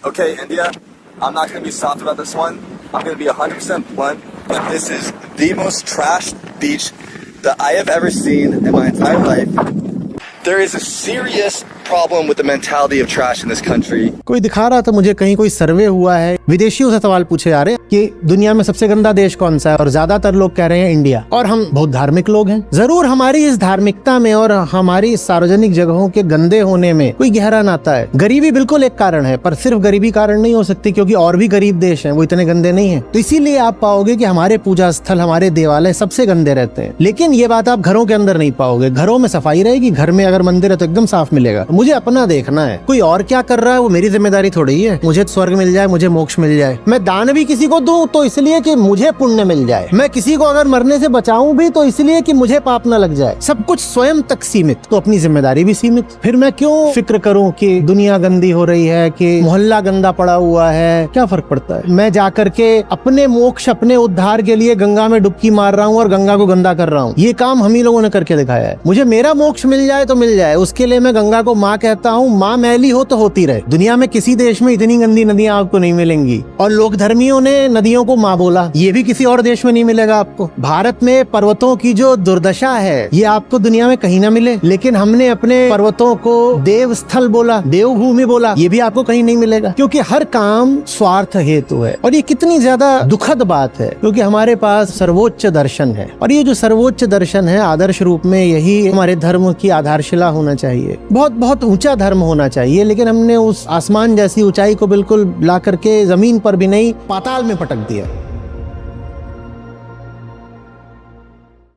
Okay, India, I'm not going to be soft about this one. I'm going to be 100% blunt, but this is the most trashed beach that I have ever seen in my entire life. There is a serious problem with the mentality of trash in this country. कोई दिखा रहा था मुझे कहीं कोई सर्वे हुआ है, विदेशियों से सवाल पूछे जा रहे हैं कि दुनिया में सबसे गंदा देश कौन सा है, और ज्यादातर लोग कह रहे हैं इंडिया। और हम बहुत धार्मिक लोग हैं, जरूर हमारी इस धार्मिकता में और हमारी सार्वजनिक जगहों के गंदे होने में कोई गहरा नाता है। गरीबी बिल्कुल एक कारण है, पर सिर्फ गरीबी कारण नहीं हो सकती, क्योंकि और भी गरीब देश हैं, वो इतने गंदे नहीं है। तो इसीलिए आप पाओगे कि हमारे पूजा स्थल, हमारे देवालय सबसे गंदे रहते हैं। लेकिन ये बात आप घरों के अंदर नहीं पाओगे। घरों में सफाई रहेगी, घर में अगर मंदिर है तो एकदम साफ मिलेगा। मुझे अपना देखना है, कोई और क्या कर रहा है वो मेरी जिम्मेदारी थोड़ी है। मुझे स्वर्ग मिल जाए, मुझे मोक्ष मिल जाए। मैं दान भी किसी को दूं तो इसलिए कि मुझे पुण्य मिल जाए। मैं किसी को अगर मरने से बचाऊं भी तो इसलिए कि मुझे पाप न लग जाए। सब कुछ स्वयं तक सीमित, तो अपनी जिम्मेदारी भी सीमित। फिर मैं क्यों फिक्र करूं कि दुनिया गंदी हो रही है, कि मोहल्ला गंदा पड़ा हुआ है, क्या फर्क पड़ता है। मैं जाकर के अपने मोक्ष, अपने उद्धार के लिए गंगा में डुबकी मार रहा हूँ और गंगा को गंदा कर रहा हूँ। ये काम हम ही लोगों ने करके दिखाया है। मुझे मेरा मोक्ष मिल जाए तो मिल जाए, उसके लिए मैं गंगा को माँ कहता हूँ। माँ मैली हो तो होती रहे। दुनिया में किसी देश में इतनी गंदी नदियां आपको नहीं मिलेंगी। और लोक धर्मियों ने नदियों को माँ बोला, ये भी किसी और देश में नहीं मिलेगा आपको। भारत में पर्वतों की जो दुर्दशा है, ये आपको दुनिया में कहीं ना मिले। लेकिन हमने अपने पर्वतों को देव स्थल बोला, देवभूमि बोला, ये भी आपको कहीं नहीं मिलेगा। क्योंकि हर काम स्वार्थ हेतु है। और ये कितनी ज्यादा दुखद बात है, क्योंकि हमारे पास सर्वोच्च दर्शन है। और ये जो सर्वोच्च दर्शन है, आदर्श रूप में यही हमारे धर्म की आधारशिला होना चाहिए। बहुत बहुत ऊंचा धर्म होना चाहिए। लेकिन हमने उस आसमान जैसी ऊंचाई को बिल्कुल ला करके जमीन पर भी नहीं, पाताल में पटक दिया।